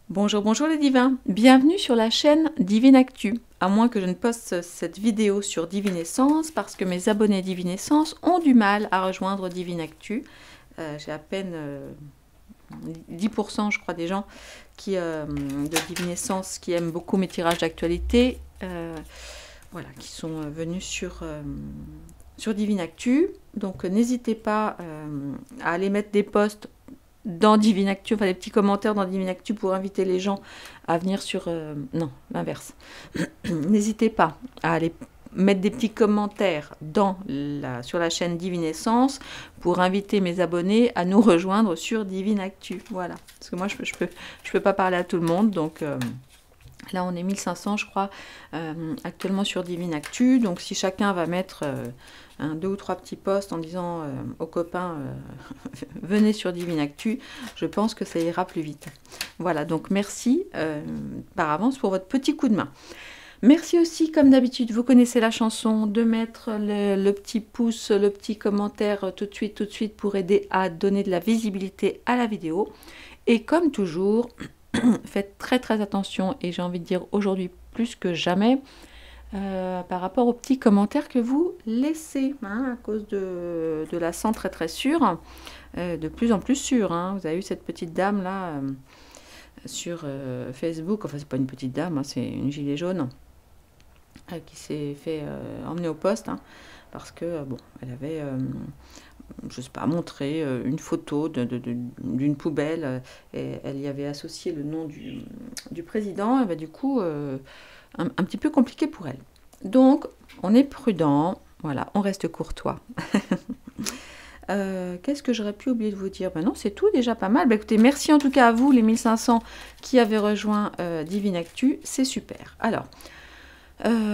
Bonjour, bonjour les divins, bienvenue sur la chaîne Divine Actu. À moins que je ne poste cette vidéo sur Divine Essence parce que mes abonnés Divine Essence ont du mal à rejoindre Divine Actu. J'ai à peine 10% je crois des gens de Divine Essence qui aiment beaucoup mes tirages d'actualité, voilà, qui sont venus sur Divine Actu. Donc n'hésitez pas à aller mettre des posts dans Divine Actu, enfin des petits commentaires dans Divine Actu pour inviter les gens à venir sur... non, l'inverse. N'hésitez pas à aller mettre des petits commentaires sur la chaîne Divine Essence pour inviter mes abonnés à nous rejoindre sur Divine Actu. Voilà. Parce que moi, je peux pas parler à tout le monde, donc... là, on est 1500, je crois, actuellement sur Divine Actu. Donc, si chacun va mettre 2 ou 3 petits posts en disant aux copains venez sur Divine Actu, je pense que ça ira plus vite. Voilà, donc merci par avance pour votre petit coup de main. Merci aussi, comme d'habitude, vous connaissez la chanson, de mettre le petit pouce, le petit commentaire tout de suite pour aider à donner de la visibilité à la vidéo. Et comme toujours... faites très attention, et j'ai envie de dire aujourd'hui plus que jamais, par rapport aux petits commentaires que vous laissez, hein, à cause de la sang très sûre, de plus en plus sûre. Hein. Vous avez eu cette petite dame là sur Facebook, enfin c'est pas une petite dame, hein, c'est une gilet jaune qui s'est fait emmener au poste, hein, parce que bon, elle avait... je sais pas, montrer une photo d'une poubelle, et elle y avait associé le nom du président, et ben, du coup, un petit peu compliqué pour elle. Donc, on est prudent, voilà, on reste courtois. Qu'est-ce que j'aurais pu oublier de vous dire? Ben non, c'est tout, déjà pas mal. Ben écoutez, merci en tout cas à vous, les 1500 qui avez rejoint Divine Actu, c'est super. Alors...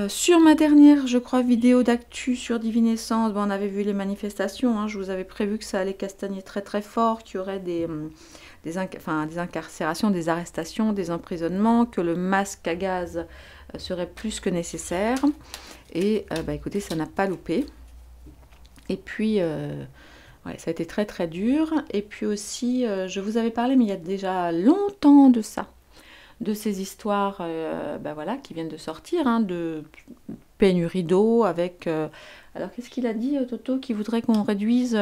sur ma dernière, je crois, vidéo d'actu sur Divine Essence, on avait vu les manifestations, hein, je vous avais prévu que ça allait castagner très fort, qu'il y aurait des incarcérations, des arrestations, des emprisonnements, que le masque à gaz serait plus que nécessaire. Et bah, écoutez, ça n'a pas loupé. Et puis, ouais, ça a été très dur. Et puis aussi, je vous avais parlé, mais il y a déjà longtemps de ça, de ces histoires ben voilà, qui viennent de sortir, hein, de pénurie d'eau avec... alors qu'est-ce qu'il a dit, Toto, qui voudrait qu'on réduise,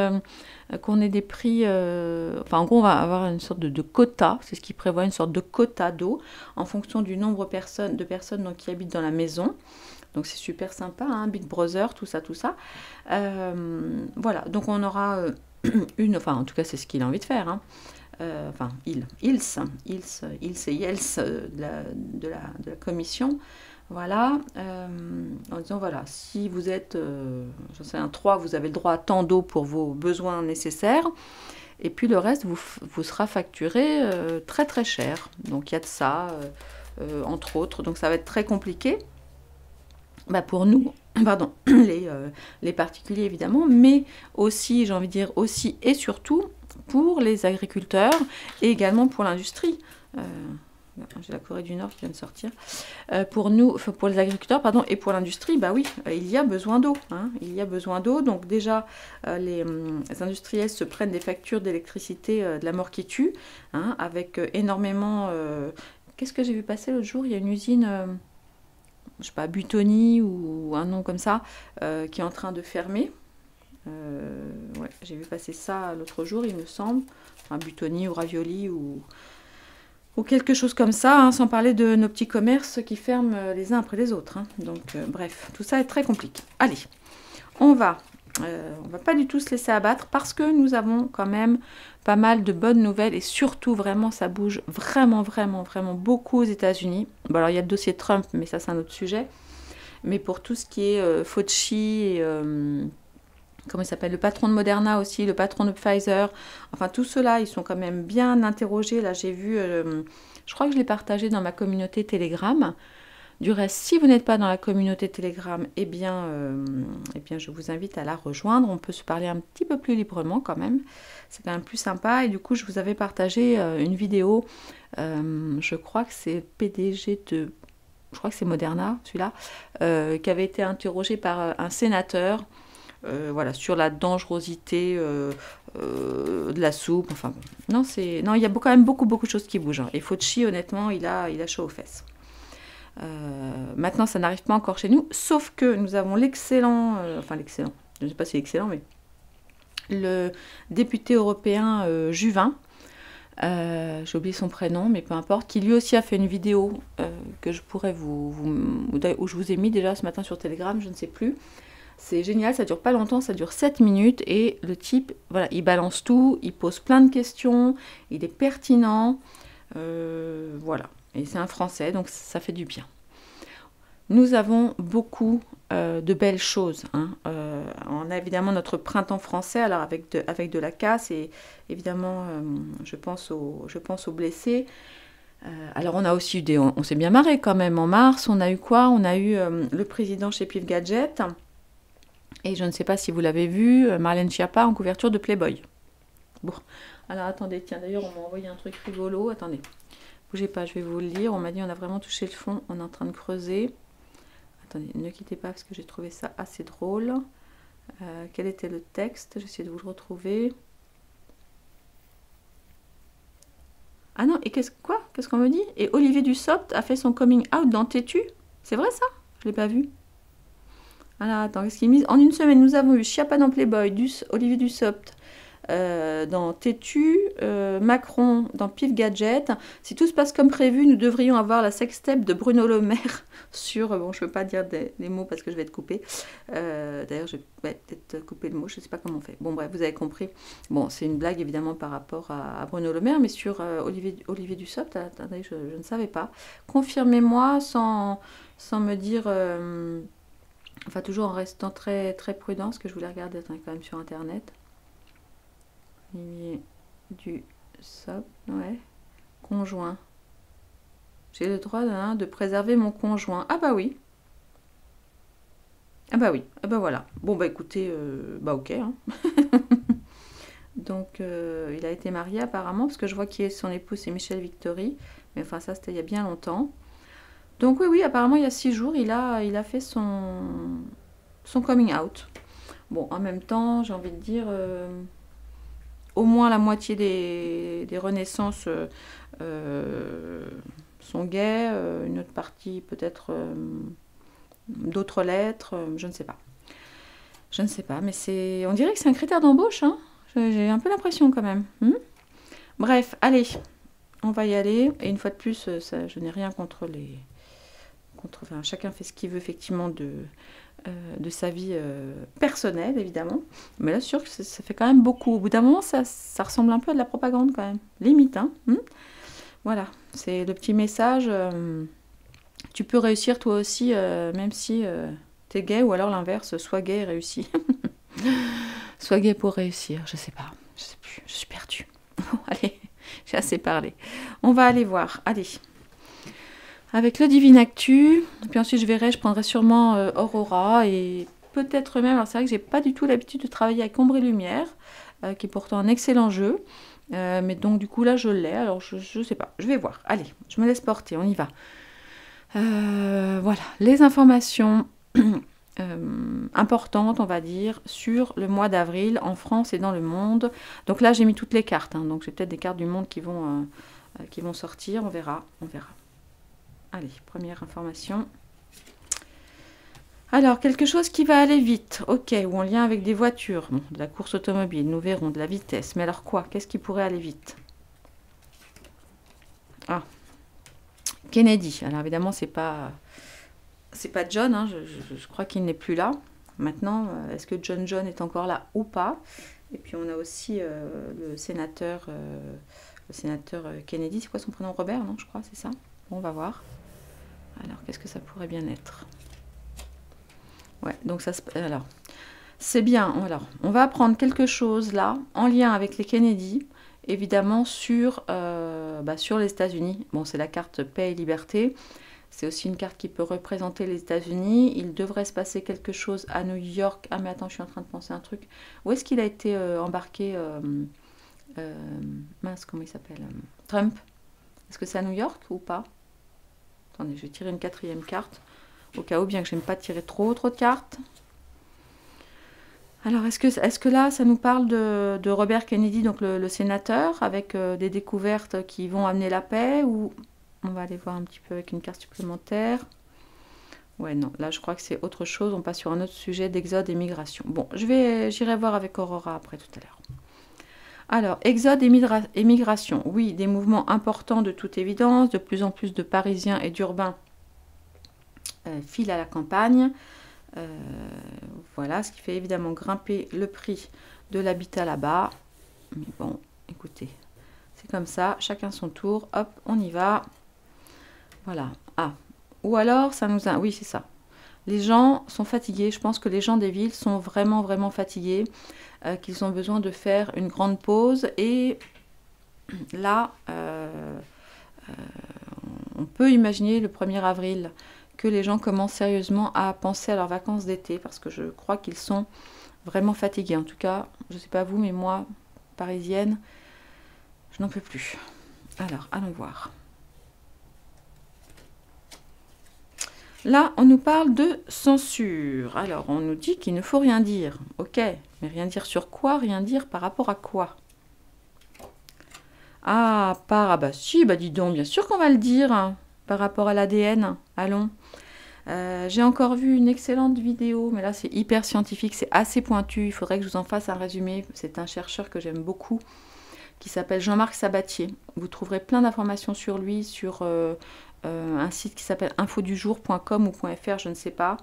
qu'on ait des prix... enfin, en gros, on va avoir une sorte de quota, c'est ce qu'il prévoit, une sorte de quota d'eau, en fonction du nombre de personnes donc, qui habitent dans la maison. Donc c'est super sympa, hein, Big Brother, tout ça. Voilà, donc on aura une... Enfin, en tout cas, c'est ce qu'il a envie de faire, hein. Enfin, ils et Yels de la commission, voilà, en disant, voilà, si vous êtes, j'en sais un 3, vous avez le droit à tant d'eau pour vos besoins nécessaires, et puis le reste vous sera facturé très cher. Donc il y a de ça, entre autres, donc ça va être très compliqué, bah, pour nous, pardon, les particuliers évidemment, mais aussi, j'ai envie de dire, aussi et surtout, pour les agriculteurs et également pour l'industrie. J'ai la Corée du Nord qui vient de sortir. Pour les agriculteurs, pardon, et pour l'industrie, bah oui, il y a besoin d'eau. Hein, il y a besoin d'eau. Donc déjà, les industriels se prennent des factures d'électricité de la mort qui tue, hein, avec énormément... Qu'est-ce que j'ai vu passer l'autre jour? Il y a une usine... je sais pas, Buitoni ou un nom comme ça, qui est en train de fermer. Ouais, j'ai vu passer ça l'autre jour, il me semble. Enfin, Buitoni ou Ravioli ou quelque chose comme ça, hein, sans parler de nos petits commerces qui ferment les uns après les autres. Hein. Donc, bref, tout ça est très compliqué. Allez, on va pas du tout se laisser abattre parce que nous avons quand même pas mal de bonnes nouvelles et surtout, vraiment, ça bouge vraiment beaucoup aux États-Unis. Bon, alors, il y a le dossier Trump, mais ça, c'est un autre sujet. Mais pour tout ce qui est Fauci et... comment il s'appelle, le patron de Moderna aussi, le patron de Pfizer, enfin tout cela, ils sont quand même bien interrogés. Là, j'ai vu, je crois que je l'ai partagé dans ma communauté Telegram. Du reste, si vous n'êtes pas dans la communauté Telegram, eh bien, je vous invite à la rejoindre. On peut se parler un petit peu plus librement quand même. C'est quand même plus sympa. Et du coup, je vous avais partagé une vidéo, je crois que c'est PDG de... Je crois que c'est Moderna, celui-là, qui avait été interrogé par un sénateur, voilà, sur la dangerosité de la soupe, enfin bon. Non, il y a quand même beaucoup de choses qui bougent. Hein. Et Fauci, honnêtement, il a chaud aux fesses. Maintenant, ça n'arrive pas encore chez nous, sauf que nous avons l'excellent, je ne sais pas si c'est excellent, mais le député européen Juvin, j'ai oublié son prénom, mais peu importe, qui lui aussi a fait une vidéo que je pourrais où je vous ai mis déjà ce matin sur Telegram, je ne sais plus. C'est génial, ça dure pas longtemps, ça dure 7 minutes et le type, voilà, il balance tout, il pose plein de questions, il est pertinent, voilà. Et c'est un Français, donc ça fait du bien. Nous avons beaucoup de belles choses. Hein. On a évidemment notre printemps français, alors avec de la casse, et évidemment, je pense aux blessés. Alors on a aussi eu on s'est bien marré quand même. En mars, on a eu quoi? On a eu le président chez Pif Gadget, et je ne sais pas si vous l'avez vu, Marlène Schiappa en couverture de Playboy. Bon, alors attendez, tiens, d'ailleurs on m'a envoyé un truc rigolo, attendez. Bougez pas, je vais vous le lire. On m'a dit on a vraiment touché le fond, on est en train de creuser. Attendez, ne quittez pas parce que j'ai trouvé ça assez drôle. Quel était le texte? J'essaie de vous le retrouver. Ah non, et qu'est-ce qu'on me dit? Et Olivier Dussopt a fait son coming out dans Têtu? C'est vrai ça? Je ne l'ai pas vu. Alors attends, qu'est-ce qu'il mise? En une semaine, nous avons eu Schiappa dans Playboy, Olivier Dussopt dans Têtu, Macron dans Pif Gadget. Si tout se passe comme prévu, nous devrions avoir la sextape de Bruno Le Maire sur... Bon, je ne veux pas dire les mots parce que je vais être coupée. D'ailleurs, je vais peut-être couper le mot, je ne sais pas comment on fait. Bon, bref, vous avez compris. Bon, c'est une blague évidemment par rapport à Bruno Le Maire, mais sur Olivier Dussopt, attendez, je ne savais pas. Confirmez-moi sans me dire... enfin, toujours en restant très, très prudent, parce que je voulais regarder quand même sur Internet. Olivier Dussopt, ouais. Conjoint. J'ai le droit de préserver mon conjoint. Ah bah oui. Ah bah oui. Ah bah voilà. Bon bah écoutez, bah ok. Hein. Donc il a été marié apparemment, parce que je vois qui est son épouse, c'est Michel Victory. Mais enfin ça c'était il y a bien longtemps. Donc oui, apparemment il y a 6 jours, il a fait son coming out. Bon, en même temps, j'ai envie de dire... au moins la moitié des renaissances sont gays, une autre partie peut-être d'autres lettres, je ne sais pas. Je ne sais pas, mais on dirait que c'est un critère d'embauche, hein. J'ai un peu l'impression quand même. Bref, allez, on va y aller. Et une fois de plus, je n'ai rien contre enfin, chacun fait ce qu'il veut effectivement de sa vie personnelle, évidemment. Mais là, sûr que ça fait quand même beaucoup. Au bout d'un moment, ça ressemble un peu à de la propagande, quand même. Limite, hein. Voilà, c'est le petit message. Tu peux réussir, toi aussi, même si t'es gay, ou alors l'inverse, sois gay et réussis. Sois gay pour réussir, je sais pas. Je sais plus, je suis perdue. Bon, allez, j'ai assez parlé. On va aller voir, allez. Avec le Divine Actu, puis ensuite je prendrai sûrement Aurora et peut-être même, alors c'est vrai que j'ai pas du tout l'habitude de travailler avec Ombre et Lumière, qui est pourtant un excellent jeu, mais donc du coup là je l'ai, alors je sais pas, je vais voir, allez, je me laisse porter, on y va. Voilà, les informations importantes, on va dire, sur le mois d'avril en France et dans le monde. Donc là j'ai mis toutes les cartes, hein, donc j'ai peut-être des cartes du monde qui vont sortir, on verra. Allez, première information. Alors, quelque chose qui va aller vite, ok, ou en lien avec des voitures, bon, de la course automobile, nous verrons, de la vitesse. Mais alors quoi? Qu'est-ce qui pourrait aller vite? Ah, Kennedy. Alors évidemment, c'est pas John, hein, je crois qu'il n'est plus là. Maintenant, est-ce que John est encore là ou pas? Et puis on a aussi le sénateur Kennedy, c'est quoi son prénom? Robert, non? Je crois, c'est ça. Bon, on va voir. Alors, qu'est-ce que ça pourrait bien être? Ouais, donc alors, c'est bien. Alors, on va apprendre quelque chose là, en lien avec les Kennedy, évidemment sur les États-Unis. Bon, c'est la carte paix et liberté. C'est aussi une carte qui peut représenter les États-Unis. Il devrait se passer quelque chose à New York. Ah, mais attends, je suis en train de penser un truc. Où est-ce qu'il a été embarqué mince, comment il s'appelle? Trump. Est-ce que c'est à New York ou pas? Attendez, je vais tirer une 4e carte. Au cas où, bien que j'aime pas tirer trop de cartes. Alors, est-ce que là, ça nous parle de Robert Kennedy, donc le sénateur, avec des découvertes qui vont amener la paix, ou on va aller voir un petit peu avec une carte supplémentaire. Ouais, non, là, je crois que c'est autre chose. On passe sur un autre sujet d'exode et migration. Bon, j'irai voir avec Aurora après tout à l'heure. Alors, exode et migration. Oui, des mouvements importants de toute évidence. De plus en plus de Parisiens et d'urbains filent à la campagne. Voilà, ce qui fait évidemment grimper le prix de l'habitat là-bas. Mais bon, écoutez, c'est comme ça, chacun son tour. Hop, on y va. Voilà. Ah, ou alors, ça nous a... Oui, c'est ça. Les gens sont fatigués. Je pense que les gens des villes sont vraiment, vraiment fatigués. Qu'ils ont besoin de faire une grande pause. Et là, on peut imaginer le 1er avril que les gens commencent sérieusement à penser à leurs vacances d'été. Parce que je crois qu'ils sont vraiment fatigués. En tout cas, je ne sais pas vous, mais moi, parisienne, je n'en peux plus. Alors, allons voir. Là, on nous parle de censure. Alors, on nous dit qu'il ne faut rien dire. Ok, mais rien dire sur quoi? Rien dire par rapport à quoi? Ah, ah bah si, bah dis donc, bien sûr qu'on va le dire, hein, par rapport à l'ADN. Allons. J'ai encore vu une excellente vidéo, mais là c'est hyper scientifique, c'est assez pointu. Il faudrait que je vous en fasse un résumé. C'est un chercheur que j'aime beaucoup, qui s'appelle Jean-Marc Sabatier. Vous trouverez plein d'informations sur lui, sur un site qui s'appelle infodujour.com ou .fr, je ne sais pas.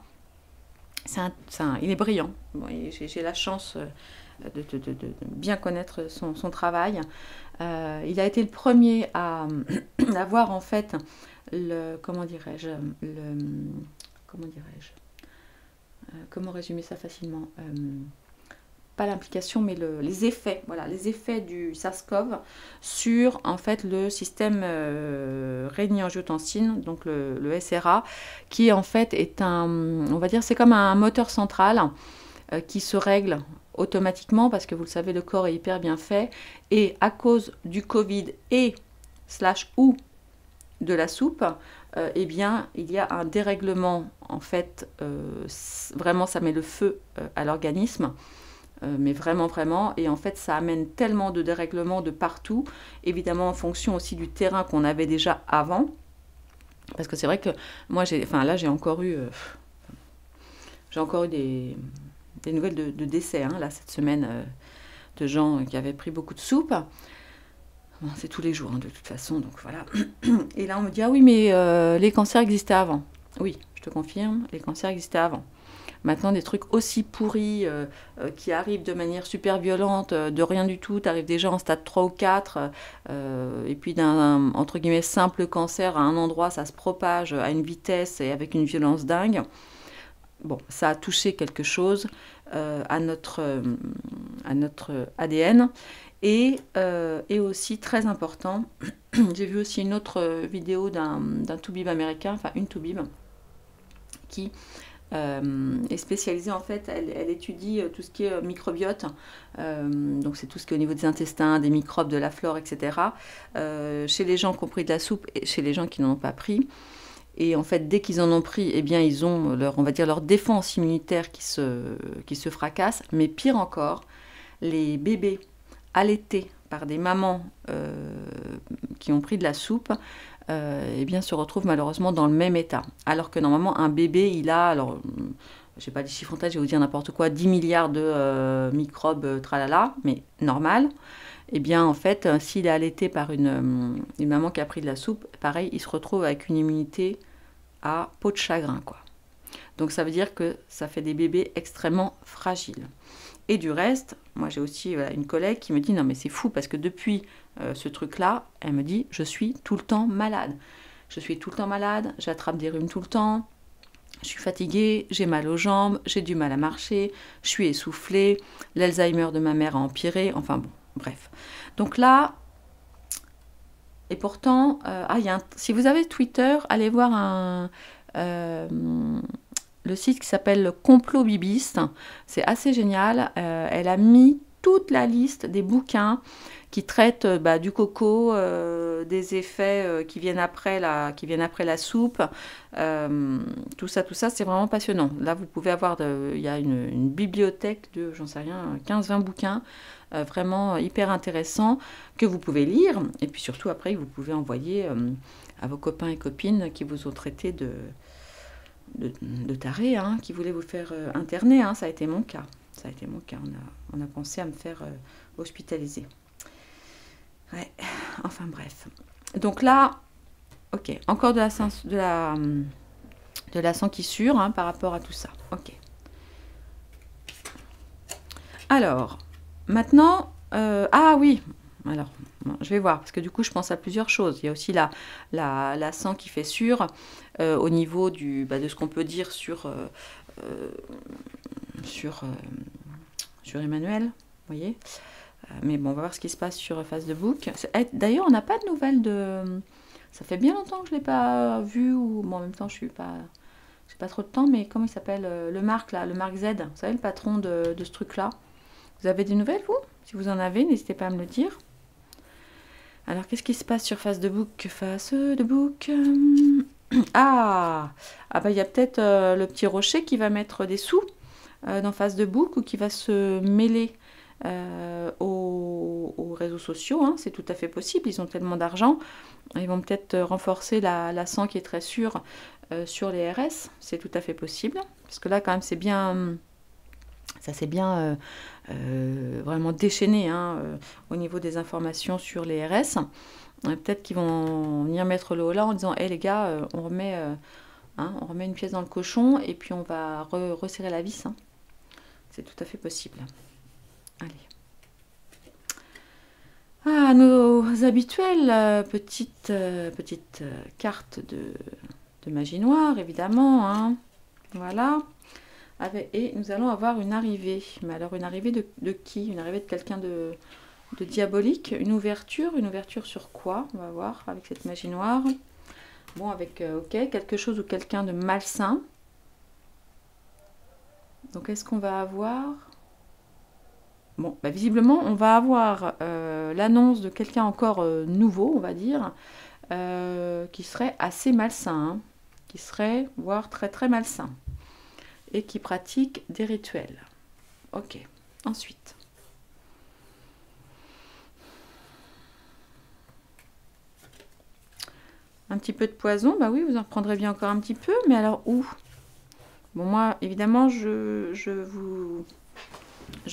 Il est brillant. Bon, j'ai la chance de bien connaître son travail. Il a été le premier à avoir en fait comment résumer ça facilement, pas l'implication, mais les effets, voilà, les effets du SARS-CoV sur en fait le système rénine-angiotensine, donc le SRA, qui en fait est on va dire, c'est comme un moteur central qui se règle automatiquement, parce que vous le savez, le corps est hyper bien fait, et à cause du Covid ou de la soupe, eh bien, il y a un dérèglement, en fait, vraiment, ça met le feu à l'organisme, mais vraiment, vraiment, et en fait, ça amène tellement de dérèglements de partout, évidemment, en fonction aussi du terrain qu'on avait déjà avant, parce que c'est vrai que moi, j'ai encore eu des nouvelles de décès, hein, là, cette semaine, de gens qui avaient pris beaucoup de soupe. Bon, c'est tous les jours, hein, de toute façon, donc voilà. Et là, on me dit, ah oui, mais les cancers existaient avant. Oui, je te confirme, les cancers existaient avant. Maintenant, des trucs aussi pourris qui arrivent de manière super violente, de rien du tout, tu arrives déjà en stade 3 ou 4, et puis d'un, entre guillemets, simple cancer à un endroit, ça se propage à une vitesse et avec une violence dingue. Bon, ça a touché quelque chose à notre ADN. Et aussi, très important, j'ai vu aussi une autre vidéo d'un toubib américain, enfin une toubib, qui est spécialisée en fait, elle étudie tout ce qui est microbiote, donc c'est tout ce qui est au niveau des intestins, des microbes, de la flore, etc. Chez les gens qui ont pris de la soupe et chez les gens qui n'en ont pas pris. Et en fait, dès qu'ils en ont pris, eh bien, ils ont leur défense immunitaire qui se fracasse. Mais pire encore, les bébés allaités par des mamans qui ont pris de la soupe, eh bien, se retrouvent malheureusement dans le même état. Alors que normalement, un bébé, il a, alors, je sais pas les chiffres en tête, je vais vous dire n'importe quoi, 10 milliards de microbes, tralala, mais normal. Eh bien, en fait, s'il est allaité par une maman qui a pris de la soupe, pareil, il se retrouve avec une immunité à peau de chagrin, quoi. Donc, ça veut dire que ça fait des bébés extrêmement fragiles. Et du reste, moi, j'ai aussi une collègue qui me dit « Non, mais c'est fou, parce que depuis ce truc-là, elle me dit « Je suis tout le temps malade. Je suis tout le temps malade, j'attrape des rhumes tout le temps, je suis fatiguée, j'ai mal aux jambes, j'ai du mal à marcher, je suis essoufflée, l'Alzheimer de ma mère a empiré, enfin bon. » Bref, donc là, et pourtant, si vous avez Twitter, allez voir le site qui s'appelle Complot Bibiste, c'est assez génial. Elle a mis toute la liste des bouquins qui traite du coco, des effets qui viennent après la soupe. Tout ça, c'est vraiment passionnant. Là, vous pouvez avoir, il y a une bibliothèque de, j'en sais rien, 15-20 bouquins, vraiment hyper intéressants, que vous pouvez lire. Et puis surtout, après, vous pouvez envoyer à vos copains et copines qui vous ont traité de tarés, hein, qui voulaient vous faire interner. Hein. Ça a été mon cas. Ça a été mon cas. On a pensé à me faire hospitaliser. Ouais. Enfin bref. Donc là, ok. Encore de la sanguissure hein, par rapport à tout ça. Ok. Alors, maintenant, ah oui. Alors, je vais voir, parce que du coup, je pense à plusieurs choses. Il y a aussi la sang qui fait sûr au niveau de ce qu'on peut dire sur Emmanuel, vous voyez. Mais bon, on va voir ce qui se passe sur Facebook. D'ailleurs, on n'a pas de nouvelles de... Ça fait bien longtemps que je ne l'ai pas vu, ou bon, en même temps, je n'ai pas trop de temps, mais comment il s'appelle le Marc, là, le Marc Z, vous savez, le patron de ce truc-là. Vous avez des nouvelles, vous? Si vous en avez, n'hésitez pas à me le dire. Alors, qu'est-ce qui se passe sur Facebook? Ah, il y a peut-être le petit rocher qui va mettre des sous dans Facebook ou qui va se mêler aux réseaux sociaux. Hein. C'est tout à fait possible. Ils ont tellement d'argent. Ils vont peut-être renforcer la sang qui est très sûre sur les RS. C'est tout à fait possible. Parce que là, quand même, c'est bien... Ça s'est bien vraiment déchaîné hein, au niveau des informations sur les RS. Peut-être qu'ils vont venir mettre le haut là en disant hey, les gars, on remet une pièce dans le cochon et puis on va resserrer la vis. Hein. C'est tout à fait possible. Allez. Ah, nos habituelles petites cartes de magie noire, évidemment. Hein. Voilà. Et nous allons avoir une arrivée. Mais alors, une arrivée de qui? Une arrivée de quelqu'un de diabolique. Une ouverture sur quoi? On va voir avec cette magie noire. Bon, avec, ok, quelque chose ou quelqu'un de malsain. Donc, est-ce qu'on va avoir... Bon, visiblement, on va avoir l'annonce de quelqu'un encore nouveau, on va dire, qui serait assez malsain. Hein, qui serait, voire très très malsain. Et qui pratique des rituels. Ok, ensuite. Un petit peu de poison, bah oui, vous en reprendrez bien encore un petit peu, mais alors où? Bon, moi, évidemment, je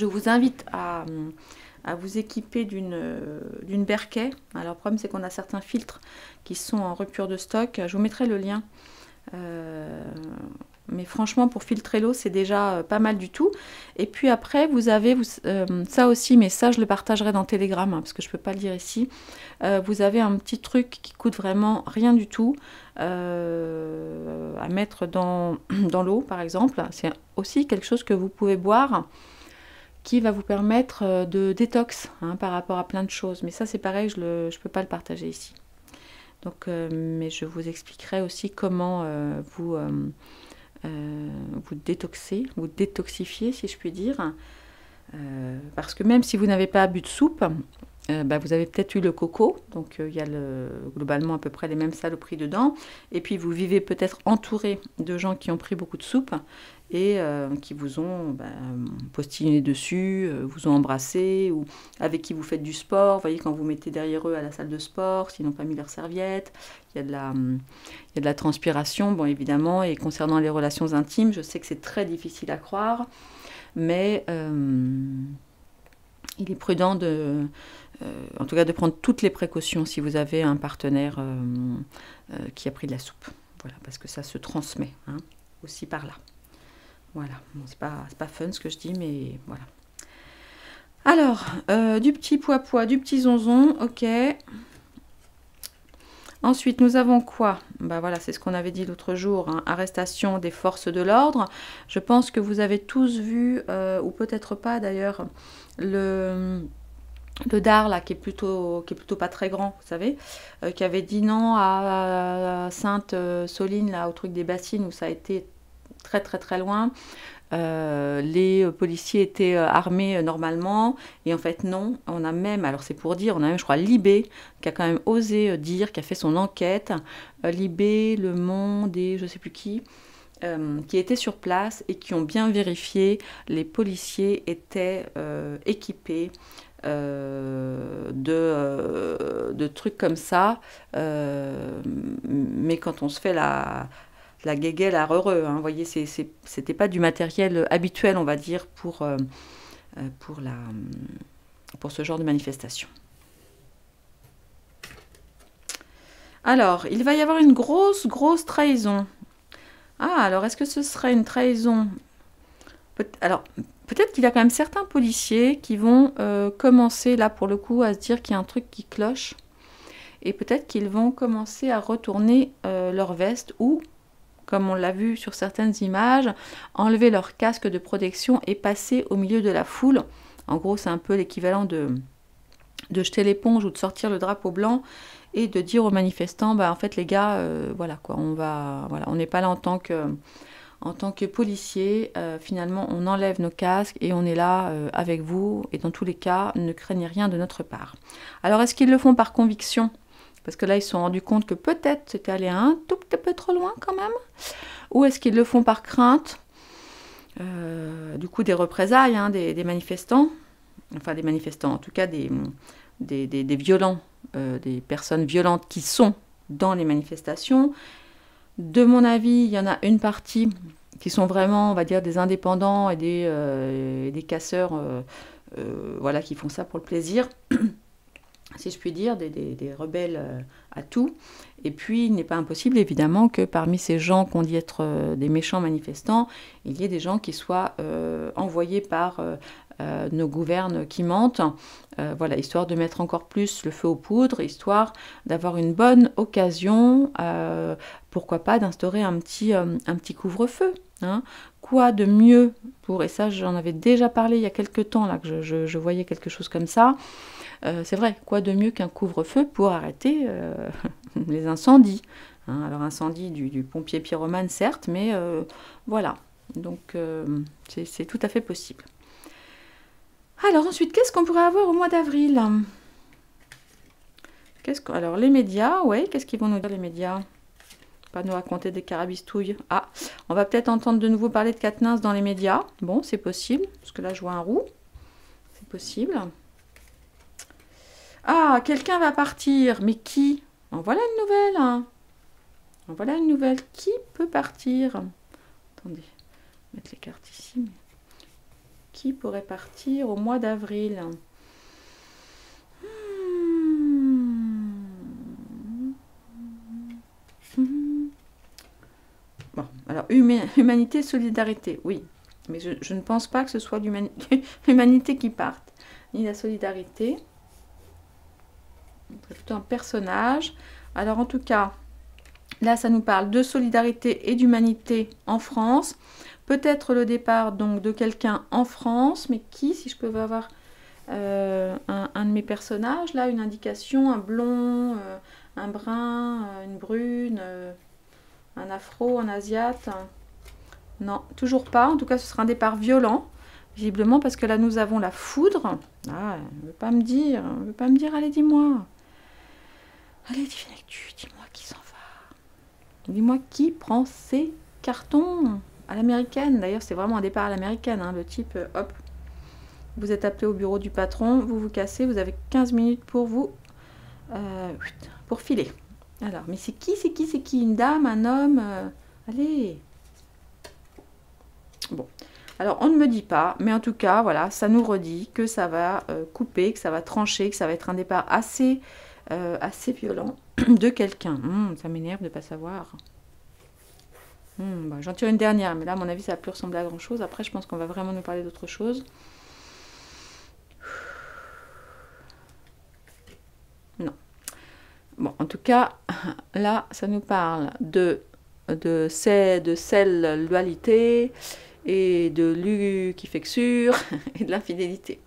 vous invite à vous équiper d'une Berkey. Alors, le problème, c'est qu'on a certains filtres qui sont en rupture de stock. Je vous mettrai le lien. Mais franchement, pour filtrer l'eau, c'est déjà pas mal du tout. Et puis après, vous avez ça aussi, mais ça, je le partagerai dans Telegram, hein, parce que je ne peux pas le dire ici. Vous avez un petit truc qui coûte vraiment rien du tout à mettre dans l'eau, par exemple. C'est aussi quelque chose que vous pouvez boire qui va vous permettre de détox hein, par rapport à plein de choses. Mais ça, c'est pareil, je ne peux pas le partager ici. Donc, mais je vous expliquerai aussi comment vous détoxifiez, si je puis dire. Parce que même si vous n'avez pas bu de soupe, vous avez peut-être eu le coco, donc il y a globalement à peu près les mêmes saloperies dedans, et puis vous vivez peut-être entouré de gens qui ont pris beaucoup de soupe, et qui vous ont postillonné dessus, vous ont embrassé, ou avec qui vous faites du sport, vous voyez quand vous mettez derrière eux à la salle de sport, s'ils n'ont pas mis leur serviette, il y a de la transpiration, bon évidemment, et concernant les relations intimes, je sais que c'est très difficile à croire, mais il est prudent en tout cas de prendre toutes les précautions si vous avez un partenaire qui a pris de la soupe, voilà, parce que ça se transmet hein, aussi par là. Voilà, bon, c'est pas fun ce que je dis, mais voilà. Alors, du petit pois, du petit zonzon, ok. Ensuite, nous avons quoi? Voilà, c'est ce qu'on avait dit l'autre jour, hein, arrestation des forces de l'ordre. Je pense que vous avez tous vu, ou peut-être pas d'ailleurs, le dard là qui est plutôt pas très grand, vous savez, qui avait dit non à Sainte-Soline, là, au truc des bassines, où ça a été très très très loin. les policiers étaient armés normalement, et en fait non, on a même, alors c'est pour dire, on a même je crois Libé qui a quand même osé dire, qui a fait son enquête, Libé, Le Monde et je sais plus qui étaient sur place et qui ont bien vérifié, les policiers étaient équipés de trucs comme ça, mais quand on se fait la guéguerre à heureux, hein, vous voyez, c'était pas du matériel habituel, on va dire, pour ce genre de manifestation. Alors, il va y avoir une grosse trahison. Ah, alors est-ce que ce serait une trahison? Alors, peut-être qu'il y a quand même certains policiers qui vont commencer, là, pour le coup, à se dire qu'il y a un truc qui cloche. Et peut-être qu'ils vont commencer à retourner leur veste ou, comme on l'a vu sur certaines images, enlever leur casque de protection et passer au milieu de la foule. En gros, c'est un peu l'équivalent de jeter l'éponge ou de sortir le drapeau blanc et de dire aux manifestants, bah, en fait, les gars, voilà, quoi, on n'est pas là en tant que policier, finalement, on enlève nos casques et on est là avec vous. Et dans tous les cas, ne craignez rien de notre part. Alors, est-ce qu'ils le font par conviction? Parce que là, ils se sont rendus compte que peut-être c'était allé un tout petit peu trop loin quand même. Ou est-ce qu'ils le font par crainte du coup, des représailles, hein, des manifestants. Enfin, des manifestants, en tout cas des violents, des personnes violentes qui sont dans les manifestations. De mon avis, il y en a une partie qui sont vraiment, on va dire, des indépendants et des casseurs, voilà, qui font ça pour le plaisir, si je puis dire, des rebelles à tout. Et puis, il n'est pas impossible, évidemment, que parmi ces gens qu'on dit être des méchants manifestants, il y ait des gens qui soient envoyés par nos gouvernes qui mentent, voilà, histoire de mettre encore plus le feu aux poudres, histoire d'avoir une bonne occasion, pourquoi pas, d'instaurer un petit couvre-feu. Hein. Quoi de mieux pour, et ça j'en avais déjà parlé il y a quelques temps, là, que je voyais quelque chose comme ça, c'est vrai, quoi de mieux qu'un couvre-feu pour arrêter les incendies. Hein. Alors incendie du pompier pyromane, certes, mais voilà, donc c'est tout à fait possible. Alors ensuite, qu'est-ce qu'on pourrait avoir au mois d'avril? Alors les médias, ouais, qu'est-ce qu'ils vont nous dire les médias? Pas nous raconter des carabistouilles. Ah, on va peut-être entendre de nouveau parler de Quatennens dans les médias. Bon, c'est possible, parce que là je vois un roux. C'est possible. Ah, quelqu'un va partir, mais qui? En voilà une nouvelle. Hein. En voilà une nouvelle. Qui peut partir? Attendez, mettre les cartes ici. Qui pourrait partir au mois d'avril? Bon, alors humanité, solidarité, oui. Mais je ne pense pas que ce soit l'humanité qui parte, ni la solidarité. C'est plutôt un personnage. Alors en tout cas, là ça nous parle de solidarité et d'humanité en France. Peut-être le départ donc de quelqu'un en France, mais qui, si je peux avoir un de mes personnages, là, une indication, un blond, un brun, une brune, un afro, un asiate. Non, toujours pas. En tout cas, ce sera un départ violent, visiblement, parce que là, nous avons la foudre. Ah, elle ne veut pas me dire, allez, dis-moi. Allez, Divine Actu, dis-moi qui s'en va. Dis-moi qui prend ces cartons à l'américaine. D'ailleurs, c'est vraiment un départ à l'américaine. Hein. Le type, hop, vous êtes appelé au bureau du patron, vous vous cassez, vous avez 15 minutes pour vous, pour filer. Alors, mais c'est qui? Une dame, un homme allez. Bon. Alors, on ne me dit pas, mais en tout cas, voilà, ça nous redit que ça va couper, que ça va trancher, que ça va être un départ assez violent de quelqu'un. Ça m'énerve de ne pas savoir. Bah, j'en tire une dernière, mais là, à mon avis, ça va plus ressembler à grand-chose. Après, je pense qu'on va vraiment nous parler d'autre chose. Non. Bon, en tout cas, là, ça nous parle de dualité et de luxifexure et de l'infidélité.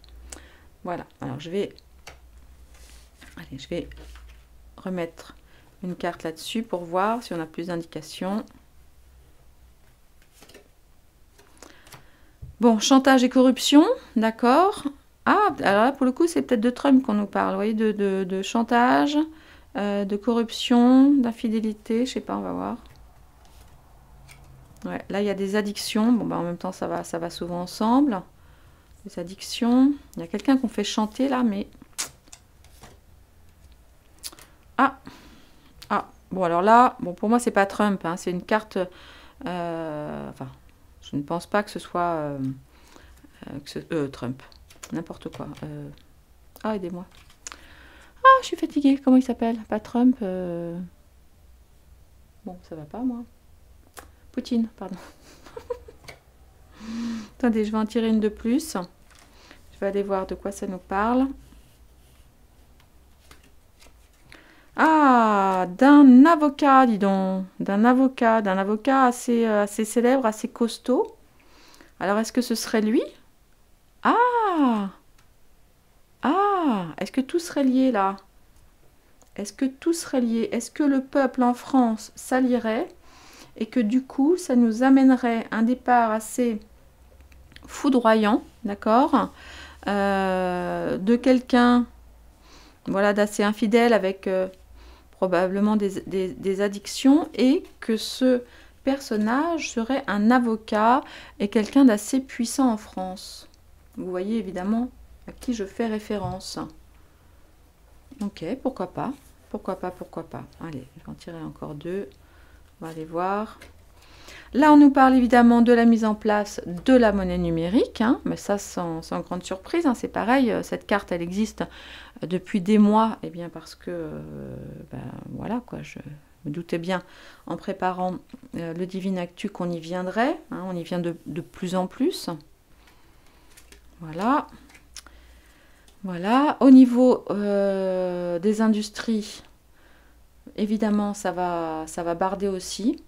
Voilà. Alors, je vais remettre une carte là-dessus pour voir si on a plus d'indications. Bon, chantage et corruption, d'accord. Ah, alors là, pour le coup, c'est peut-être de Trump qu'on nous parle, vous voyez, de chantage, de corruption, d'infidélité, je sais pas, on va voir. Ouais, là, il y a des addictions. Bon, bah, en même temps, ça va souvent ensemble. Des addictions. Il y a quelqu'un qu'on fait chanter, là, mais... Ah, ah. Bon, alors là, bon, pour moi, c'est pas Trump, hein, c'est une carte... enfin, je ne pense pas que ce soit Trump. N'importe quoi. Ah, aidez-moi. Ah, je suis fatiguée. Comment il s'appelle? Pas Trump. Bon, ça va pas, moi. Poutine, pardon. Attendez, je vais en tirer une de plus. Je vais aller voir de quoi ça nous parle. Ah, d'un avocat, dis donc. D'un avocat assez célèbre, assez costaud. Alors, est-ce que ce serait lui? Ah! Ah! Est-ce que tout serait lié là? Est-ce que tout serait lié? Est-ce que le peuple en France s'allierait et que du coup, ça nous amènerait un départ assez foudroyant, d'accord? De quelqu'un, voilà, d'assez infidèle avec probablement des addictions et que ce personnage serait un avocat et quelqu'un d'assez puissant en France. Vous voyez évidemment à qui je fais référence. Ok, pourquoi pas. Pourquoi pas, pourquoi pas. Allez, je vais en tirer encore deux. On va aller voir. Là, on nous parle évidemment de la mise en place de la monnaie numérique, hein, mais ça sans grande surprise, hein, c'est pareil, cette carte elle existe depuis des mois, et bien parce que, ben, voilà quoi, je me doutais bien en préparant le Divine Actu qu'on y viendrait, hein, on y vient de plus en plus. Voilà. Voilà, au niveau des industries, évidemment ça va barder aussi.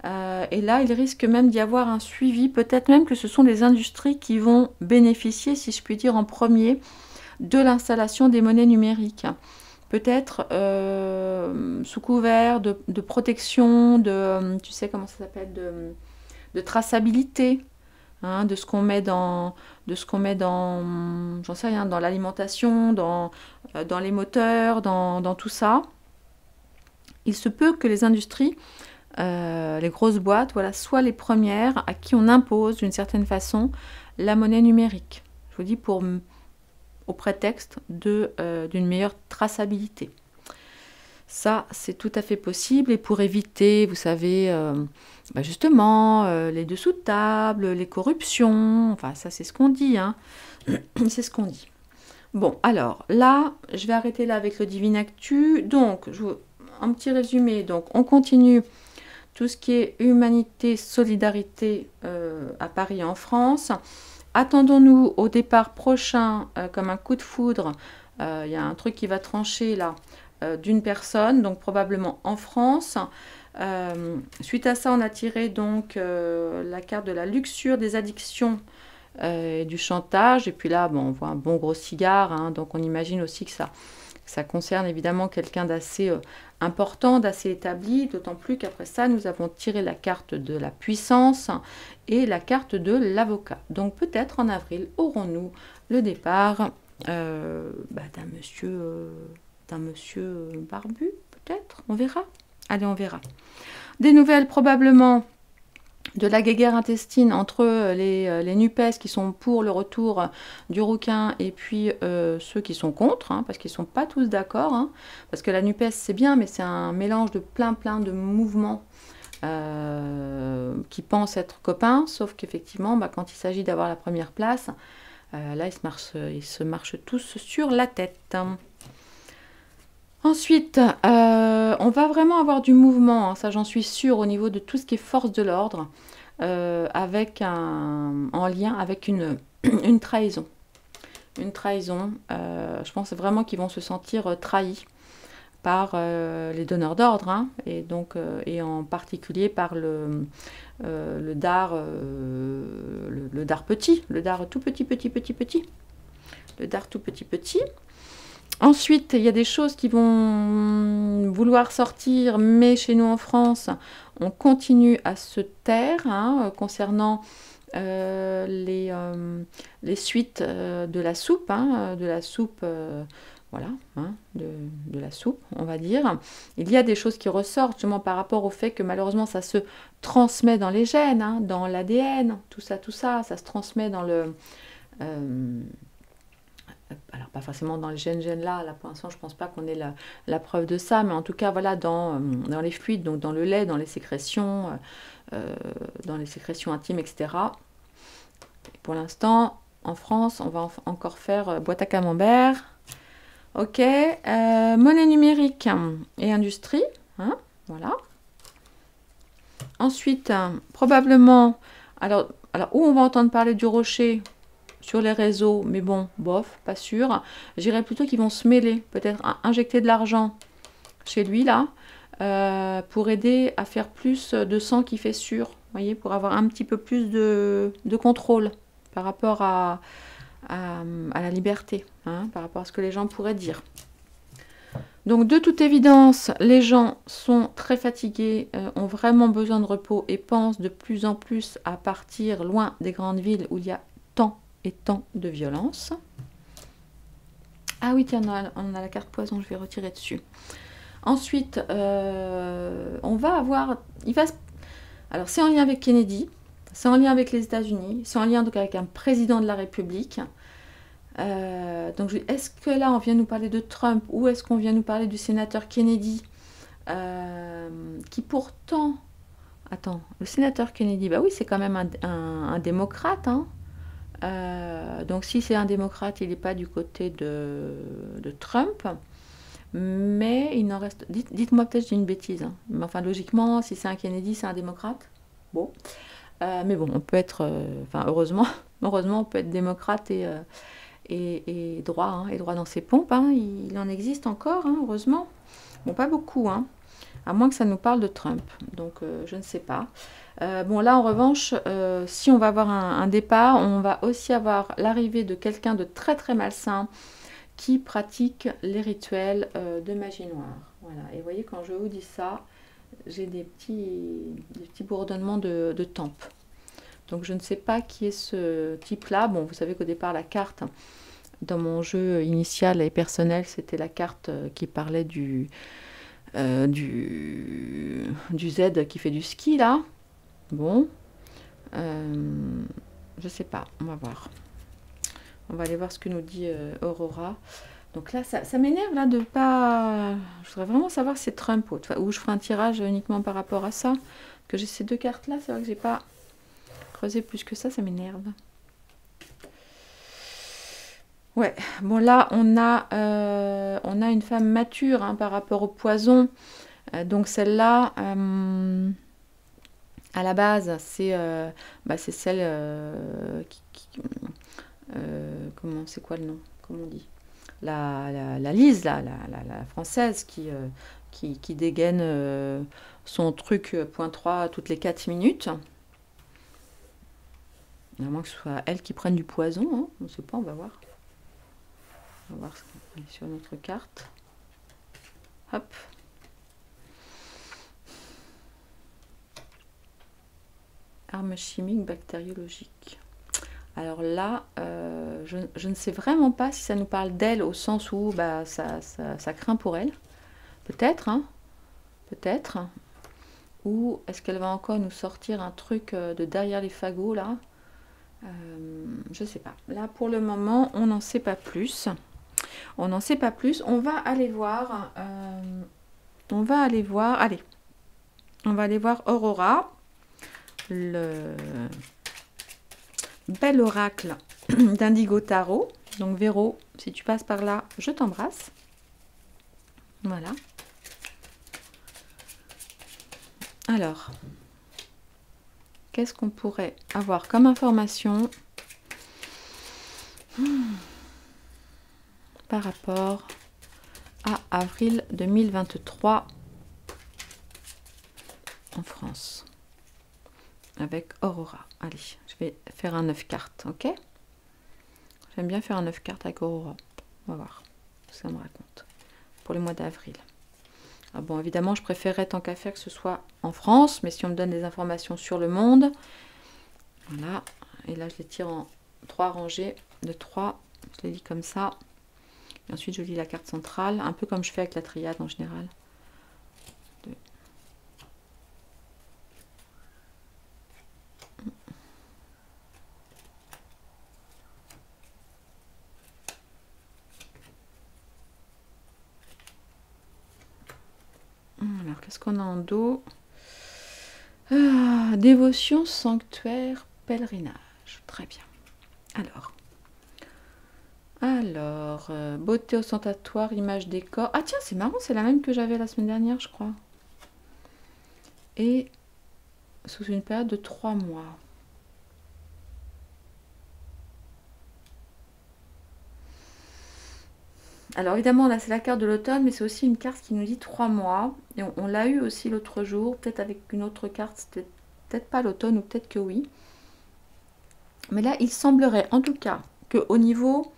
Et là, il risque même d'y avoir un suivi, peut-être même que ce sont des industries qui vont bénéficier, si je puis dire, en premier, de l'installation des monnaies numériques. Peut-être sous couvert de protection, tu sais comment ça s'appelle, de traçabilité, hein, de ce qu'on met dans, j'en sais rien, dans l'alimentation, dans les moteurs, dans tout ça. Il se peut que les industries les grosses boîtes, voilà, soient les premières à qui on impose d'une certaine façon la monnaie numérique. Je vous dis au prétexte d'une meilleure traçabilité. Ça, c'est tout à fait possible et pour éviter, vous savez, justement, les dessous de table, les corruptions, enfin ça c'est ce qu'on dit, hein. C'est ce qu'on dit. Bon, alors là, je vais arrêter là avec le Divine Actu. Donc, un petit résumé, donc on continue tout ce qui est humanité, solidarité à Paris en France. Attendons-nous au départ prochain comme un coup de foudre. Il y a un truc qui va trancher là d'une personne, donc probablement en France. Suite à ça, on a tiré donc la carte de la luxure, des addictions et du chantage. Et puis là, bon, on voit un bon gros cigare, hein, donc on imagine aussi que ça concerne évidemment quelqu'un d'assez important, d'assez établi, d'autant plus qu'après ça, nous avons tiré la carte de la puissance et la carte de l'avocat. Donc peut-être en avril, aurons-nous le départ d'un monsieur barbu, peut-être, on verra. Allez, on verra. Des nouvelles probablement de la guéguerre intestine entre les NUPES qui sont pour le retour du rouquin et puis ceux qui sont contre, hein, parce qu'ils ne sont pas tous d'accord, hein, parce que la NUPES c'est bien, mais c'est un mélange de plein de mouvements qui pensent être copains, sauf qu'effectivement, quand il s'agit d'avoir la première place, là ils se marchent tous sur la tête. Ensuite, on va vraiment avoir du mouvement, hein, ça j'en suis sûre, au niveau de tout ce qui est force de l'ordre, en lien avec une trahison. Une trahison, je pense vraiment qu'ils vont se sentir trahis par les donneurs d'ordre, hein, et donc et en particulier par le dard petit, le dard tout petit, le dard tout petit. Ensuite, il y a des choses qui vont vouloir sortir, mais chez nous en France, on continue à se taire, hein, concernant les suites de la soupe, hein, voilà, hein, de la soupe, on va dire. Il y a des choses qui ressortent justement par rapport au fait que malheureusement ça se transmet dans les gènes, hein, dans l'ADN, tout ça, ça se transmet dans le... alors pas forcément dans les gènes là, pour l'instant je pense pas qu'on ait la preuve de ça, mais en tout cas voilà dans les fluides, donc dans le lait, dans les sécrétions intimes, etc. Et pour l'instant, en France, on va encore faire boîte à camembert. Ok, monnaie numérique et industrie, hein, voilà. Ensuite, probablement, alors où on va entendre parler du rocher sur les réseaux, mais bon, bof, pas sûr. Je dirais plutôt qu'ils vont se mêler, peut-être injecter de l'argent chez lui, là, pour aider à faire plus de sang qui fait sûr, vous voyez, pour avoir un petit peu plus de contrôle par rapport à la liberté, hein, par rapport à ce que les gens pourraient dire. Donc de toute évidence, les gens sont très fatigués, ont vraiment besoin de repos et pensent de plus en plus à partir loin des grandes villes où il y a tant et tant de violence. Ah oui, tiens, on a la carte poison, je vais retirer dessus. Ensuite, on va avoir... Alors c'est en lien avec Kennedy, c'est en lien avec les États-Unis, c'est en lien donc avec un président de la République. Donc est-ce que là on vient nous parler de Trump ou est-ce qu'on vient nous parler du sénateur Kennedy qui pourtant... Attends, le sénateur Kennedy, bah oui c'est quand même un démocrate, hein. Donc si c'est un démocrate, il n'est pas du côté de Trump, mais il n'en reste... Dites-moi peut-être j'ai une bêtise, hein. Mais enfin logiquement, si c'est un Kennedy, c'est un démocrate. Bon. Mais bon, on peut être... Enfin heureusement, on peut être démocrate et droit, hein, et droit dans ses pompes, hein. Il en existe encore, hein, heureusement. Bon, pas beaucoup, hein, à moins que ça nous parle de Trump, donc je ne sais pas. Bon, là, en revanche, si on va avoir un départ, on va aussi avoir l'arrivée de quelqu'un de très très malsain qui pratique les rituels de magie noire. Voilà, et vous voyez, quand je vous dis ça, j'ai des petits bourdonnements de tempes. Donc je ne sais pas qui est ce type-là. Bon, vous savez qu'au départ, la carte, dans mon jeu initial et personnel, c'était la carte qui parlait du Z qui fait du ski, là. Bon. Je sais pas, on va voir. On va aller voir ce que nous dit Aurora. Donc là, ça m'énerve là de pas... Je voudrais vraiment savoir si c'est Trump ou je ferai un tirage uniquement par rapport à ça. Que j'ai ces deux cartes-là, c'est vrai que j'ai pas creusé plus que ça m'énerve. Ouais, bon là, on a une femme mature, hein, par rapport au poison. Donc celle-là, à la base, c'est celle comment, c'est quoi le nom? Comment on dit? La Lise, là, la française qui dégaine son truc .3 toutes les 4 minutes. À moins que ce soit elle qui prenne du poison, hein. On ne sait pas, on va voir. On va voir ce qu'on est sur notre carte. Hop. Armes chimiques, bactériologiques. Alors là, je ne sais vraiment pas si ça nous parle d'elle au sens où bah, ça craint pour elle. Peut-être, hein. Peut-être. Ou est-ce qu'elle va encore nous sortir un truc de derrière les fagots, là? Je ne sais pas. Là, pour le moment, on n'en sait pas plus. On n'en sait pas plus. On va aller voir... Allez. On va aller voir Aurora. Le bel oracle d'Indigo Tarot. Donc Véro, si tu passes par là, je t'embrasse. Voilà. Alors, qu'est-ce qu'on pourrait avoir comme information par rapport à avril 2023 en France avec Aurora? Allez, je vais faire un 9 cartes, ok? J'aime bien faire un 9 cartes avec Aurora. On va voir ce que ça me raconte pour le mois d'avril. Ah bon, évidemment, je préférerais tant qu'à faire que ce soit en France, mais si on me donne des informations sur le monde, voilà, Et là, je les tire en 3 rangées de 3. Je les lis comme ça. Et ensuite, je lis la carte centrale, un peu comme je fais avec la triade en général. 2. Alors, qu'est-ce qu'on a en dos? Dévotion, sanctuaire, pèlerinage. Très bien. Alors, beauté ostentatoire, image décor. Ah tiens, c'est marrant, c'est la même que j'avais la semaine dernière, je crois. Et sous une période de 3 mois. Alors évidemment, là c'est la carte de l'automne, mais c'est aussi une carte qui nous dit 3 mois. Et on l'a eu aussi l'autre jour, peut-être avec une autre carte, c'était peut-être pas l'automne ou peut-être que oui. Mais là, il semblerait en tout cas qu'au niveau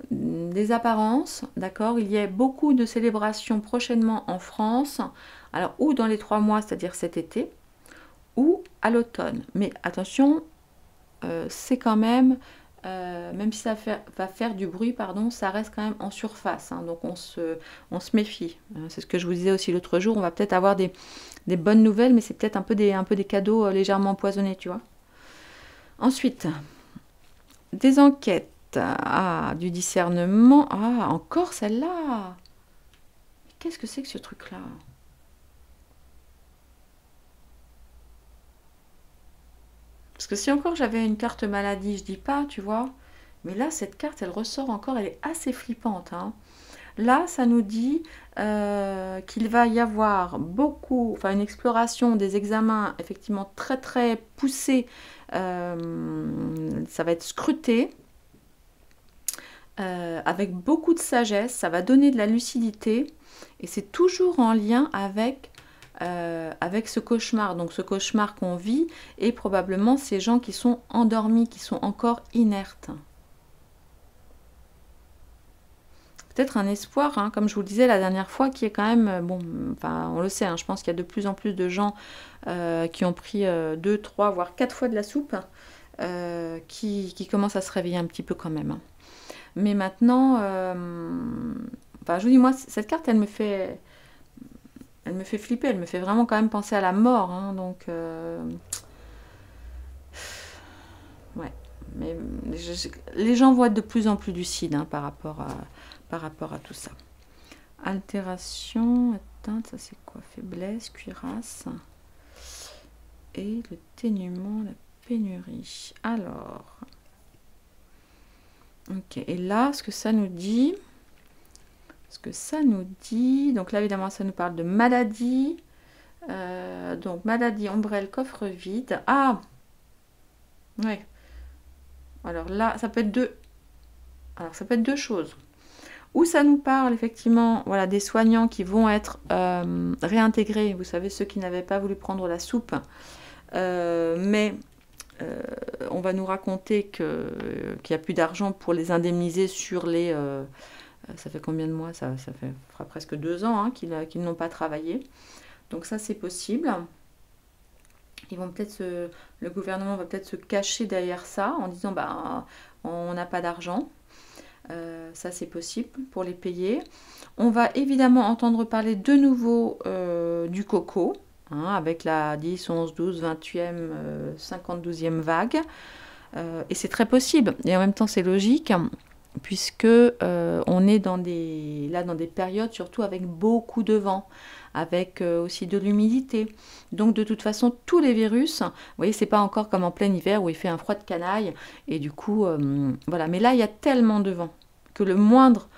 des apparences, d'accord, il y ait beaucoup de célébrations prochainement en France, alors ou dans les 3 mois, c'est-à-dire cet été, ou à l'automne. Mais attention, c'est quand même... même si ça va faire du bruit, pardon, ça reste quand même en surface, hein, donc on se méfie. C'est ce que je vous disais aussi l'autre jour, on va peut-être avoir des bonnes nouvelles, mais c'est peut-être un peu des cadeaux légèrement empoisonnés, tu vois. Ensuite, des enquêtes, du discernement, encore celle-là. Qu'est-ce que c'est que ce truc-là? Parce que si encore j'avais une carte maladie, je dis pas, tu vois. Mais là, cette carte, elle ressort encore, elle est assez flippante. Hein. Là, ça nous dit qu'il va y avoir beaucoup, enfin une exploration des examens effectivement très très poussés. Ça va être scruté avec beaucoup de sagesse. Ça va donner de la lucidité et c'est toujours en lien avec ce cauchemar. Donc ce cauchemar qu'on vit et probablement ces gens qui sont endormis, qui sont encore inertes. Peut-être un espoir, hein, comme je vous le disais la dernière fois, qui est quand même, bon, enfin on le sait, hein, je pense qu'il y a de plus en plus de gens qui ont pris 2, 3, voire 4 fois de la soupe, qui commencent à se réveiller un petit peu quand même. Hein. Mais maintenant, enfin je vous dis, moi, cette carte, elle me fait flipper, elle me fait vraiment quand même penser à la mort, hein, donc... ouais, mais les gens vont être de plus en plus lucides hein, par rapport à tout ça. Altération, atteinte, ça c'est quoi? Faiblesse, cuirasse. Et le ténuement, la pénurie. Alors... ok, et là, ce que ça nous dit... donc là évidemment ça nous parle de maladie, donc maladie, ombrelle, coffre vide. Ah, ouais. Alors là, ça peut être deux choses. Ou ça nous parle effectivement, voilà, des soignants qui vont être réintégrés. Vous savez, ceux qui n'avaient pas voulu prendre la soupe, mais on va nous raconter qu'il n'y a plus d'argent pour les indemniser sur les... ça fait combien de mois? Ça fera presque 2 ans hein, qu'ils n'ont pas travaillé. Donc ça, c'est possible. Le gouvernement va peut-être se cacher derrière ça en disant bah, on n'a pas d'argent. Ça, c'est possible pour les payer. On va évidemment entendre parler de nouveau du coco, hein, avec la 10, 11, 12, 20e, 52e vague. Et c'est très possible. Et en même temps, c'est logique. Puisque on est dans des périodes surtout avec beaucoup de vent, avec aussi de l'humidité. Donc de toute façon, tous les virus, vous voyez, c'est pas encore comme en plein hiver où il fait un froid de canaille, et du coup, voilà. Mais là, il y a tellement de vent que le moindre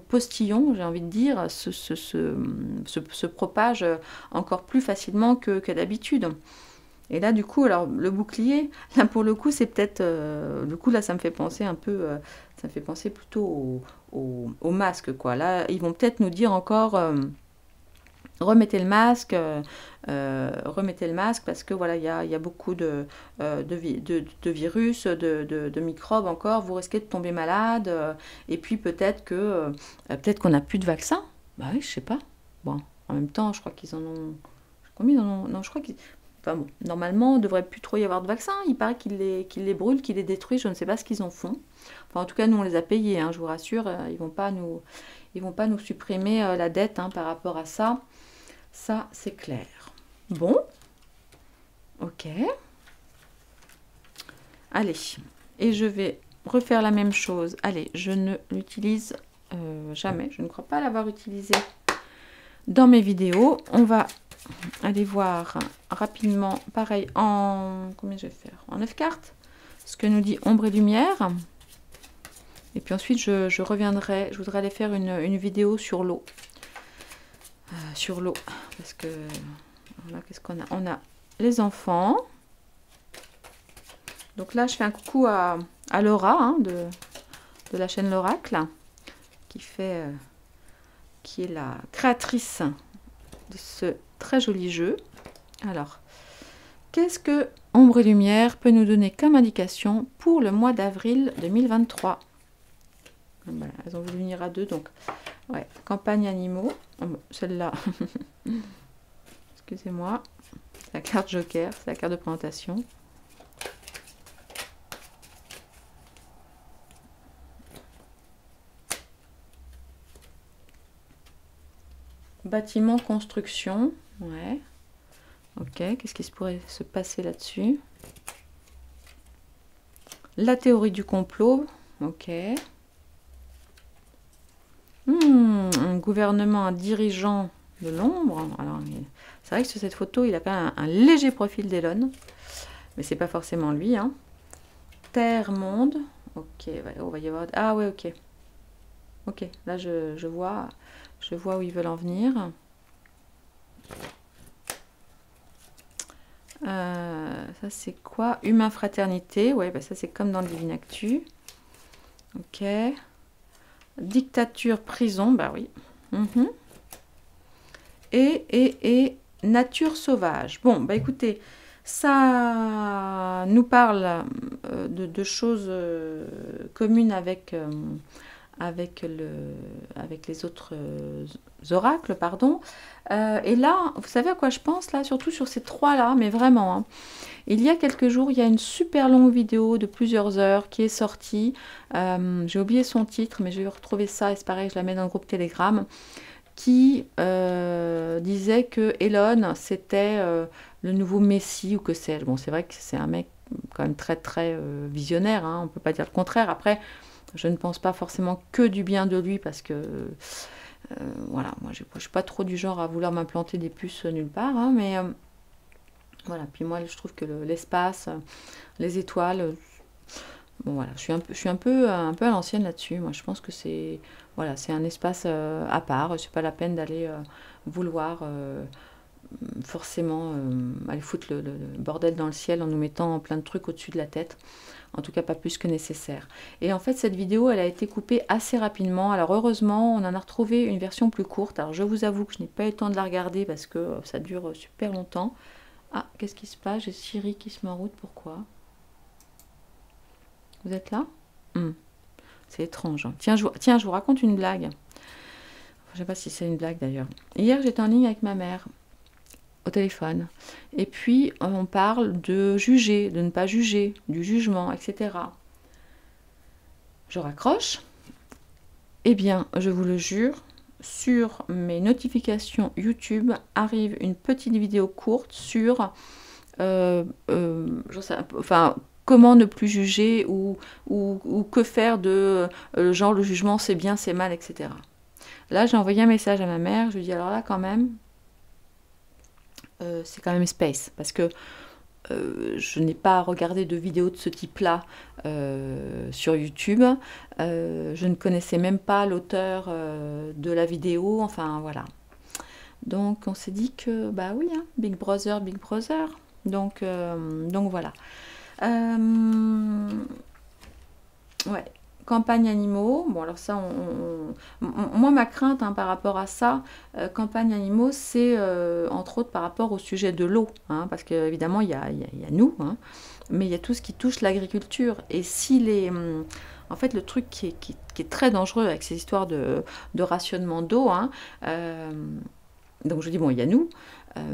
postillon, j'ai envie de dire, se propage encore plus facilement que d'habitude. Et là, du coup, alors le bouclier, là pour le coup, c'est peut-être... du coup, là, ça me fait penser un peu... ça me fait penser plutôt au masque, quoi. Là, ils vont peut-être nous dire encore... remettez le masque parce que voilà, il y a beaucoup de virus, de microbes encore, vous risquez de tomber malade, et puis peut-être qu'on n'a plus de vaccin. Bah oui, je sais pas. Bon, en même temps, je crois qu'ils en ont... Combien ils en ont? Non, je crois qu'ils... Enfin bon, normalement, il ne devrait plus trop y avoir de vaccins. Il paraît qu'ils les brûlent, qu'ils les détruisent. Je ne sais pas ce qu'ils en font. Enfin, en tout cas, nous, on les a payés, hein, je vous rassure. Ils ne vont pas nous supprimer la dette hein, par rapport à ça. Ça, c'est clair. Bon. Ok. Allez. Et je vais refaire la même chose. Allez, je ne l'utilise jamais. Je ne crois pas l'avoir utilisé dans mes vidéos. On va aller voir rapidement, pareil, en... Combien je vais faire? En 9 cartes. Ce que nous dit Ombre et Lumière. Et puis ensuite, je reviendrai. Je voudrais aller faire une vidéo sur l'eau. Sur l'eau. Parce que... Voilà, qu'est-ce qu'on a? On a les enfants. Donc là, je fais un coucou à Laura, hein, de la chaîne L'Oracle, qui est la créatrice de ce très joli jeu. Alors, qu'est-ce que Ombre et Lumière peut nous donner comme indication pour le mois d'avril 2023? Voilà, elles ont voulu venir à deux, donc, ouais, campagne animaux. Oh, bon, celle-là, excusez-moi, c'est la carte Joker, c'est la carte de présentation. Bâtiment, construction, ouais. Ok, qu'est-ce qui se pourrait se passer là-dessus? La théorie du complot, ok. Un gouvernement, un dirigeant de l'ombre. Alors, c'est vrai que sur cette photo, il a quand même un léger profil d'Elon, mais c'est pas forcément lui. Hein. Terre, monde, ok, on va y avoir... Ah ouais, ok. Ok, là je vois où ils veulent en venir. Ça c'est quoi? Humain fraternité, ouais, bah ça c'est comme dans le Divine Actu. Ok. Dictature, prison, bah oui. Et nature sauvage. Bon, bah écoutez, ça nous parle de choses communes avec les autres oracles, pardon. Et là, vous savez à quoi je pense, là, surtout sur ces trois-là, mais vraiment, hein. Il y a quelques jours, il y a une super longue vidéo de plusieurs heures qui est sortie. J'ai oublié son titre, mais je vais retrouver ça, et c'est pareil, je la mets dans le groupe Telegram, qui disait que Elon, c'était le nouveau Messie, ou que c'est... Bon, c'est vrai que c'est un mec quand même très, très visionnaire, hein, on ne peut pas dire le contraire. Après, je ne pense pas forcément que du bien de lui, parce que... voilà, moi je ne suis pas trop du genre à vouloir m'implanter des puces nulle part, hein, mais voilà, puis moi je trouve que l'espace, les étoiles, bon voilà, je suis un peu à l'ancienne là-dessus. Moi je pense que c'est voilà, c'est un espace à part, c'est pas la peine d'aller vouloir forcément aller foutre le bordel dans le ciel en nous mettant plein de trucs au-dessus de la tête. En tout cas, pas plus que nécessaire. Et en fait, cette vidéo, elle a été coupée assez rapidement. Alors, heureusement, on en a retrouvé une version plus courte. Alors, je vous avoue que je n'ai pas eu le temps de la regarder parce que ça dure super longtemps. Ah, qu'est-ce qui se passe? J'ai Siri qui se met en route. Pourquoi? Vous êtes là? C'est étrange. Hein. Tiens, je vous raconte une blague. Je ne sais pas si c'est une blague, d'ailleurs. Hier, j'étais en ligne avec ma mère au téléphone. Et puis, on parle de juger, de ne pas juger, du jugement, etc. Je raccroche. Eh bien, je vous le jure, sur mes notifications YouTube arrive une petite vidéo courte sur comment ne plus juger ou que faire de genre le jugement c'est bien, c'est mal, etc. Là, j'ai envoyé un message à ma mère, je lui dis alors là quand même, c'est quand même space, parce que je n'ai pas regardé de vidéos de ce type-là sur YouTube. Je ne connaissais même pas l'auteur de la vidéo. Enfin, voilà. Donc, on s'est dit que, bah oui, hein, Big Brother, Big Brother. Donc voilà. Ouais. Campagne animaux, bon alors ça, moi ma crainte hein, par rapport à ça, campagne animaux, c'est entre autres par rapport au sujet de l'eau, hein, parce qu'évidemment il y a nous, hein, mais il y a tout ce qui touche l'agriculture, et si en fait le truc qui est très dangereux avec ces histoires de rationnement d'eau, hein, donc je dis bon il y a nous,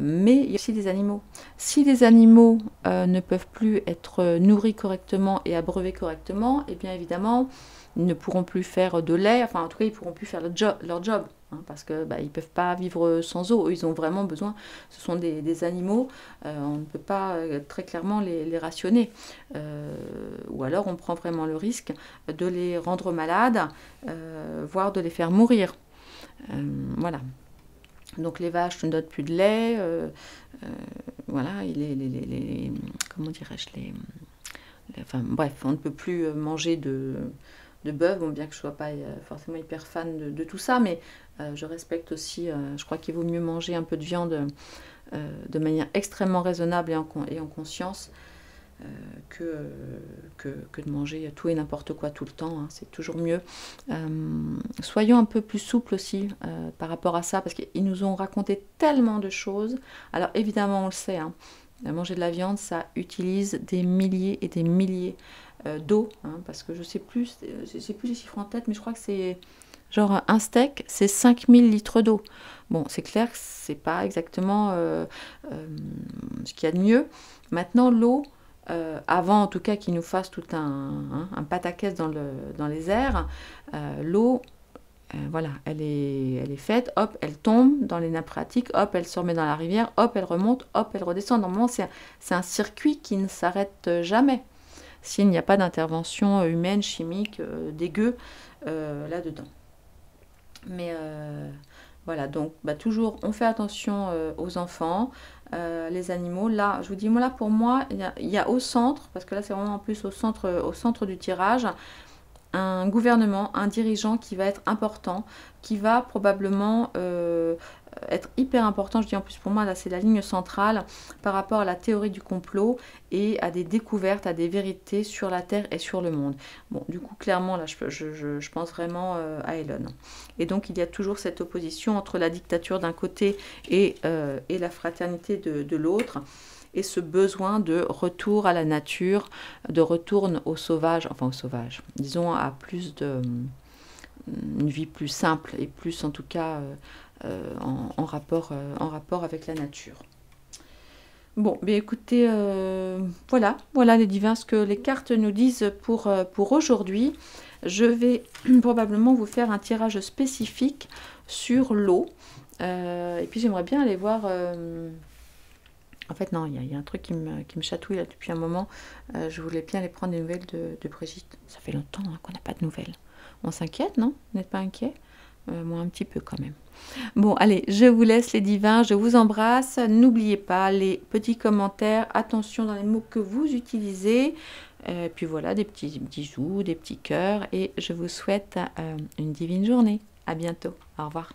mais il y a aussi des animaux. Si les animaux ne peuvent plus être nourris correctement et abreuvés correctement, eh bien évidemment, ils ne pourront plus faire de lait, enfin en tout cas, ils ne pourront plus faire leur job. Parce que ils ne peuvent pas vivre sans eau. Eux, ils ont vraiment besoin, ce sont des animaux, on ne peut pas très clairement les rationner. Ou alors on prend vraiment le risque de les rendre malades, voire de les faire mourir. Voilà. Donc les vaches ne donnent plus de lait, voilà, comment dirais-je, enfin bref, on ne peut plus manger de bœuf, bon, bien que je ne sois pas forcément hyper fan de tout ça, mais je respecte aussi, je crois qu'il vaut mieux manger un peu de viande de manière extrêmement raisonnable et en conscience que de manger tout et n'importe quoi tout le temps, hein, c'est toujours mieux. Soyons un peu plus souples aussi par rapport à ça, parce qu'ils nous ont raconté tellement de choses. Alors évidemment, on le sait, hein, manger de la viande, ça utilise des milliers et des milliers d'eau, hein, parce que je sais plus les chiffres en tête, mais je crois que c'est genre un steak, c'est 5000 litres d'eau. Bon, c'est clair que c'est pas exactement ce qu'il y a de mieux. Maintenant, l'eau, avant en tout cas qu'il nous fasse tout un pataquès dans les airs, l'eau, voilà, elle est faite, hop, elle tombe dans les nappes phréatiques, hop, elle se remet dans la rivière, hop, elle remonte, hop, elle redescend. Normalement, c'est un circuit qui ne s'arrête jamais s'il n'y a pas d'intervention humaine, chimique, dégueu là-dedans. Mais voilà, donc toujours on fait attention aux enfants, les animaux. Là, je vous dis, là pour moi, il y a au centre, parce que là c'est vraiment en plus au centre du tirage, un gouvernement, un dirigeant qui va être important, qui va probablement être hyper important. Je dis en plus pour moi, là c'est la ligne centrale par rapport à la théorie du complot et à des découvertes, à des vérités sur la Terre et sur le monde. Bon, du coup, clairement, là je pense vraiment à Elon. Et donc il y a toujours cette opposition entre la dictature d'un côté et la fraternité de l'autre. Et ce besoin de retour à la nature, de retour au sauvage, disons à une vie plus simple et plus en tout cas en rapport avec la nature. Bon, bien écoutez, voilà les divins, ce que les cartes nous disent pour aujourd'hui. Je vais probablement vous faire un tirage spécifique sur l'eau. Et puis j'aimerais bien aller voir... En fait, non, il y a un truc qui me chatouille là depuis un moment. Je voulais bien aller prendre des nouvelles de Brigitte. Ça fait longtemps qu'on n'a pas de nouvelles. On s'inquiète, non? Vous n'êtes pas inquiet? Moi, un petit peu quand même. Bon, allez, je vous laisse les divins. Je vous embrasse. N'oubliez pas les petits commentaires. Attention dans les mots que vous utilisez. Puis voilà, des petits bisous, des petits cœurs. Et je vous souhaite une divine journée. À bientôt. Au revoir.